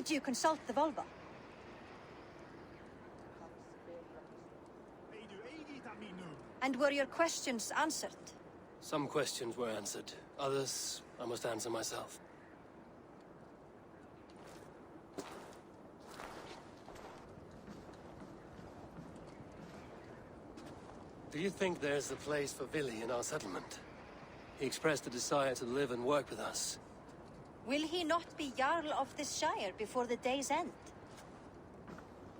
Did you consult the Volva? And were your questions answered? Some questions were answered. Others, I must answer myself. Do you think there's a place for Vili in our settlement? He expressed a desire to live and work with us. Will he not be Jarl of this Shire before the day's end?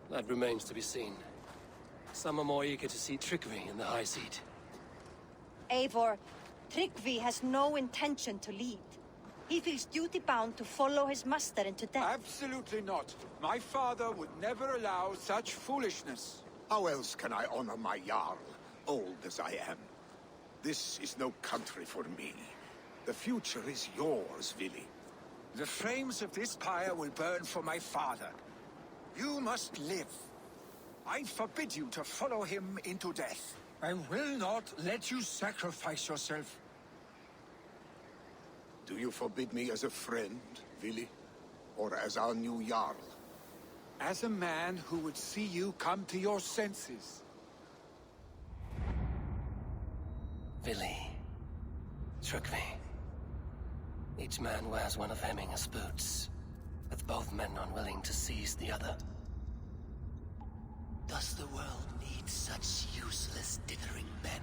That remains to be seen. Some are more eager to see trickery in the High Seat. Eivor, Tryggvi has no intention to lead. He feels duty-bound to follow his master into death. Absolutely not. My father would never allow such foolishness. How else can I honor my Jarl, old as I am? This is no country for me. The future is yours, Vili. The flames of this pyre will burn for my father. You must live. I forbid you to follow him into death. I will not let you sacrifice yourself. Do you forbid me as a friend, Vili? Or as our new Jarl? As a man who would see you come to your senses. Vili. Tryggvi. Each man wears one of Hemminger's boots, with both men unwilling to seize the other. Does the world need such useless, dithering men?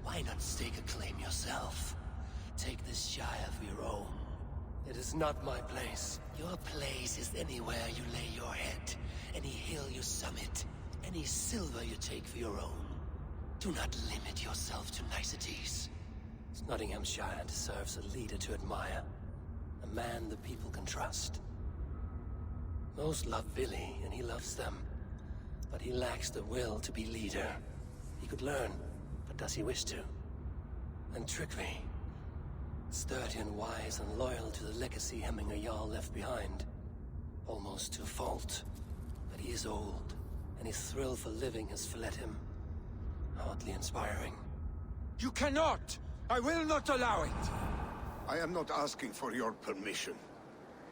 Why not stake a claim yourself? Take this Shire for your own. It is not my place. Your place is anywhere you lay your head, any hill you summit, any silver you take for your own. Do not limit yourself to niceties. Nottinghamshire deserves a leader to admire, a man the people can trust. Most love Vili, and he loves them, but he lacks the will to be leader. He could learn, but does he wish to? And Tryggvi, sturdy and wise and loyal to the legacy Hemminger Jarl left behind, almost to a fault. But he is old, and his thrill for living has fled him. Hardly inspiring. You cannot! I will not allow it! I am not asking for your permission.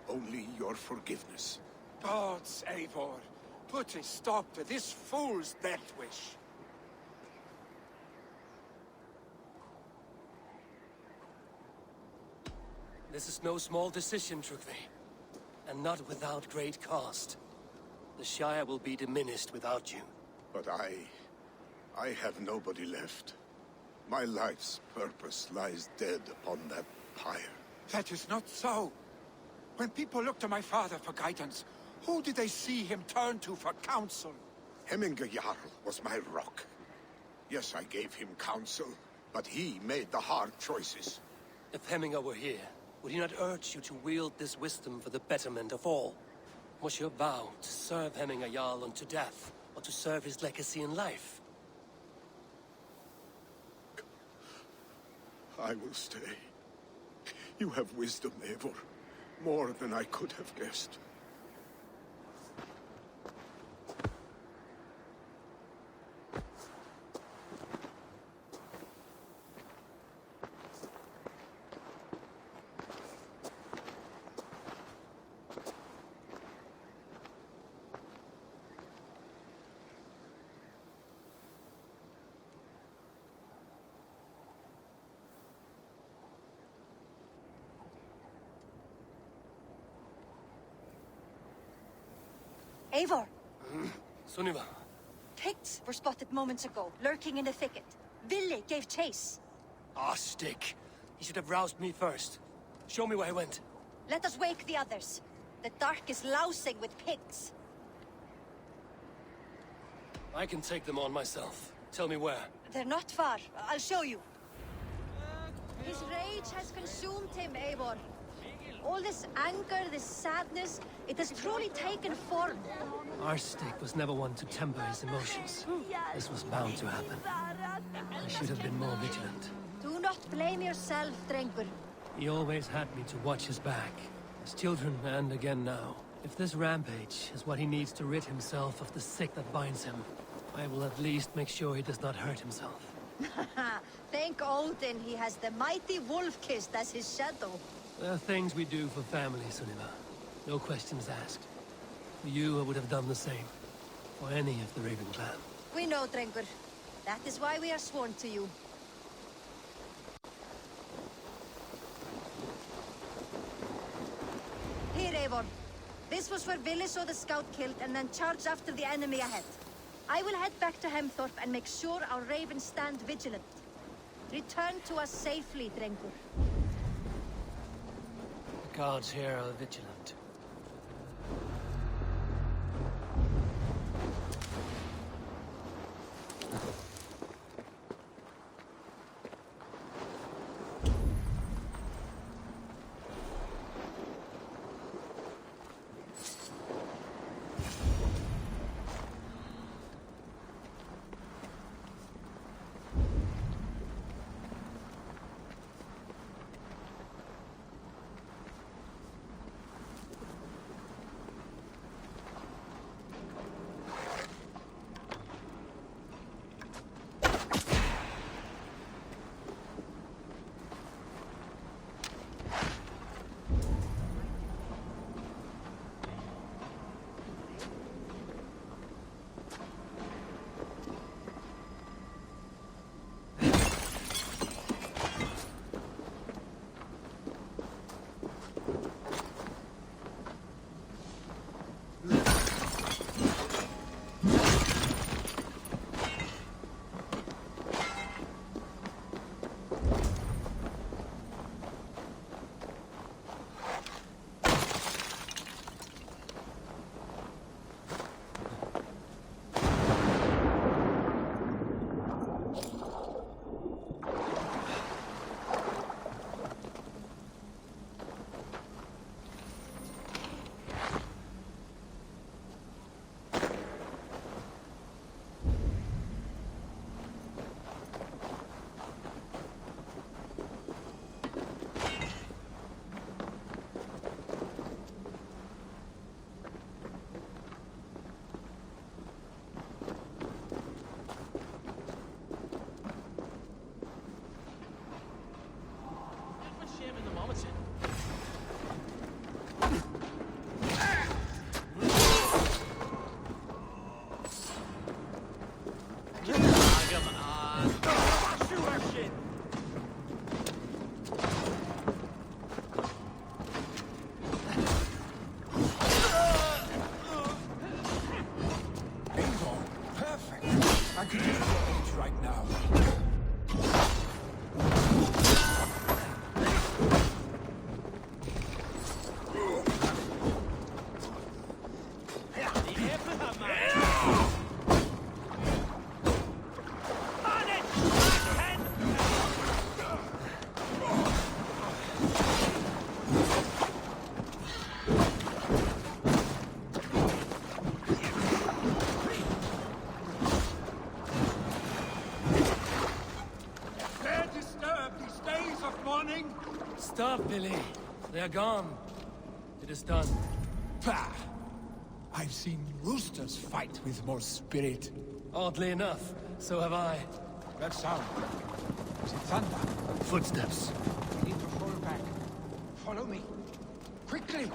Only your forgiveness. Gods, Eivor, put a stop to this fool's death wish. This is no small decision, Tryggvi. And not without great cost. The Shire will be diminished without you. But I have nobody left. My life's purpose lies dead upon that pyre. That is not so. When people look to my father for guidance, who did they see him turn to for counsel? Hemminger Jarl was my rock. Yes, I gave him counsel, but he made the hard choices. If Hemminger were here, would he not urge you to wield this wisdom for the betterment of all? Was your vow to serve Hemminger Jarl unto death, or to serve his legacy in life? I will stay. You have wisdom, Eivor. More than I could have guessed. Eivor! Sunniva. Picts were spotted moments ago, lurking in the thicket. Vili gave chase. Ah, stick. He should have roused me first. Show me where he went. Let us wake the others. The dark is lousing with Picts. I can take them on myself. Tell me where. They're not far. I'll show you. His rage has consumed him, Eivor. All this anger, this sadness, it has truly taken form. Our stick was never one to temper his emotions. This was bound to happen. I should have been more vigilant. Do not blame yourself, Drengur. He always had me to watch his back. As children, and again now. If this rampage is what he needs to rid himself of the sick that binds him, I will at least make sure he does not hurt himself. Thank Odin he has the mighty Wolf-Kissed as his shadow. There are things we do for family, Sunniva. No questions asked. For you, I would have done the same. For any of the Raven clan. We know, Drengur. That is why we are sworn to you. Here, Eivor. This was where Villy saw the scout killed and then charged after the enemy ahead. I will head back to Hemthorpe and make sure our ravens stand vigilant. Return to us safely, Drengur. The guards here are vigilant. I could use your age right now. Stop, Villy. They are gone. It is done. Pah! I've seen roosters fight with more spirit. Oddly enough, so have I. That sound. Is it thunder? Footsteps. We need to fall back. Follow me. Quickly!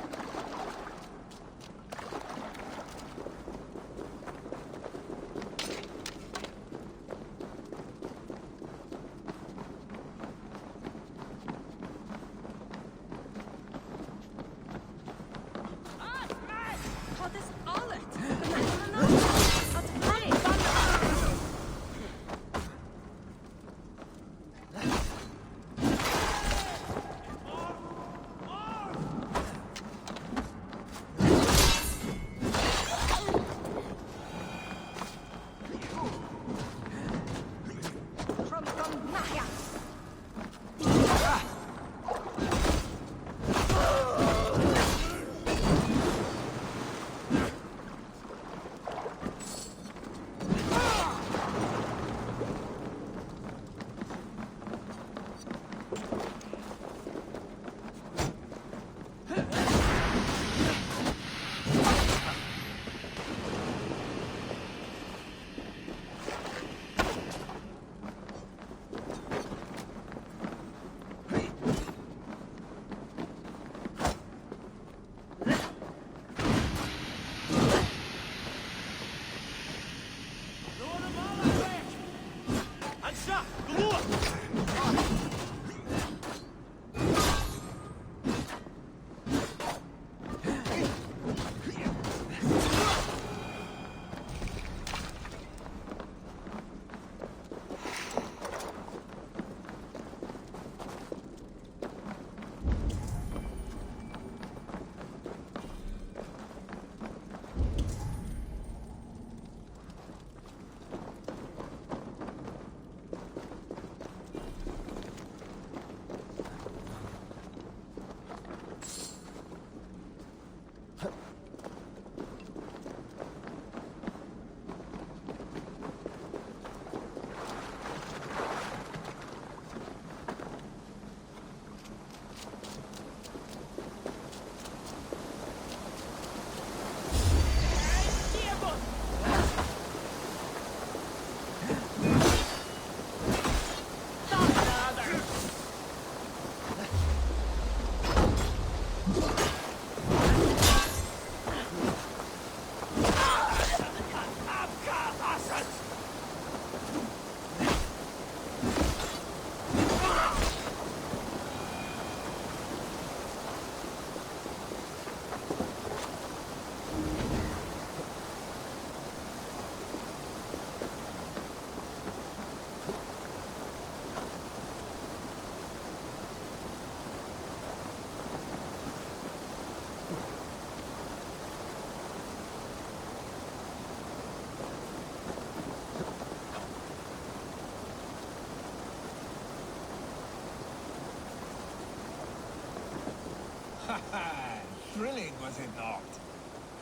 thrilling, was it not?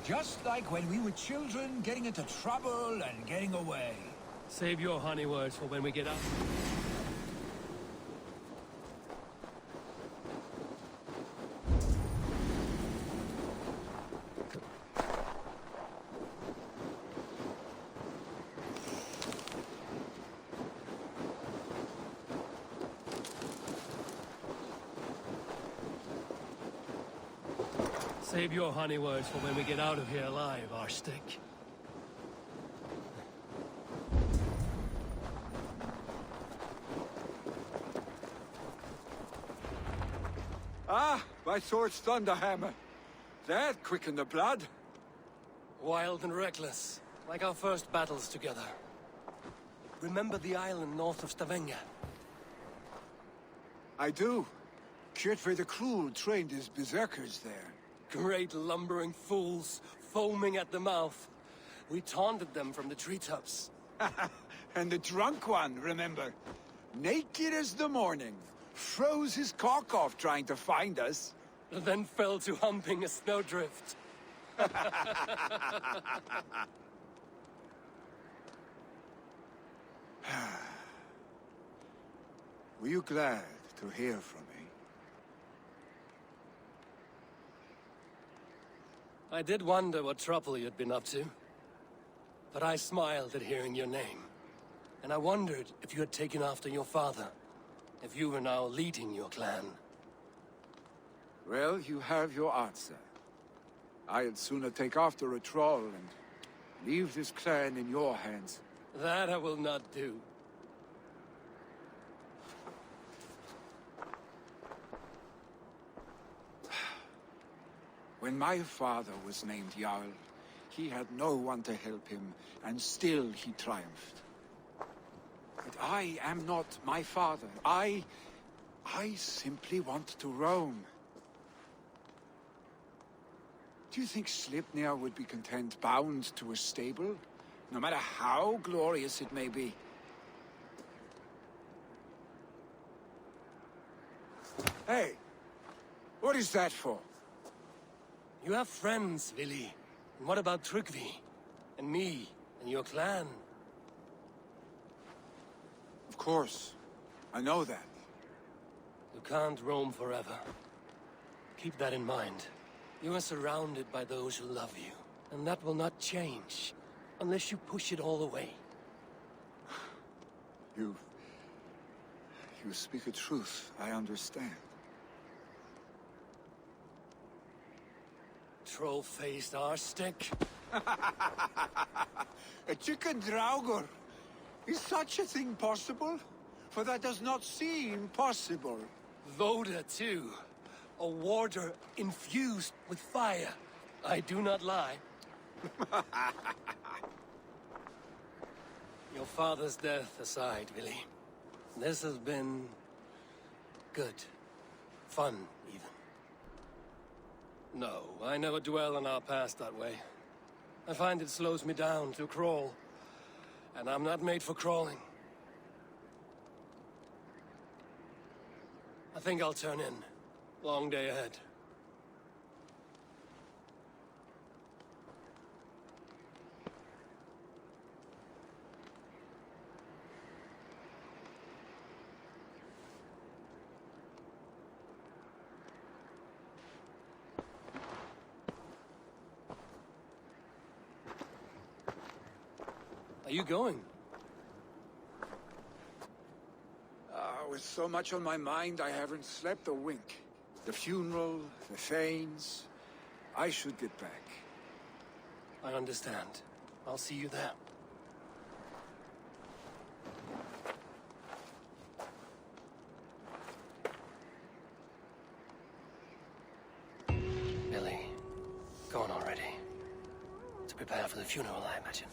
Just like when we were children, getting into trouble and getting away. Save your honey words for when we get out. Save your honey words for when we get out of here alive, Arstick. Ah, my sword's thunderhammer. That quickened the blood. Wild and reckless, like our first battles together. Remember the island north of Stavanger? I do. Kjotve the Cruel trained his berserkers there. Great lumbering fools, foaming at the mouth. We taunted them from the treetops. And the drunk one, remember? Naked as the morning. Froze his cock off trying to find us. Then fell to humping a snowdrift. Were you glad to hear from me? I did wonder what trouble you'd been up to. But I smiled at hearing your name. And I wondered if you had taken after your father. If you were now leading your clan. Well, you have your answer. I'd sooner take after a troll and leave this clan in your hands. That I will not do. When my father was named Jarl, he had no one to help him, and still he triumphed. But I am not my father. I simply want to roam. Do you think Sleipnir would be content bound to a stable? No matter how glorious it may be? Hey! What is that for? You have friends, Vili. And what about Tryggvi? And me? And your clan? Of course. I know that. You can't roam forever. Keep that in mind. You are surrounded by those who love you. And that will not change. Unless you push it all away. You speak a truth, I understand. Troll-faced arstick. A chicken draugr. Is such a thing possible? For that does not seem possible. Voda, too. A warder infused with fire. I do not lie. Your father's death aside, Vili. This has been... good. Fun, even. No, I never dwell on our past that way. I find it slows me down to crawl. And I'm not made for crawling. I think I'll turn in. Long day ahead. Are you going? With so much on my mind, I haven't slept a wink. The funeral, the Thanes... I should get back. I understand. I'll see you there. Billy, go on already. To prepare for the funeral, I imagine.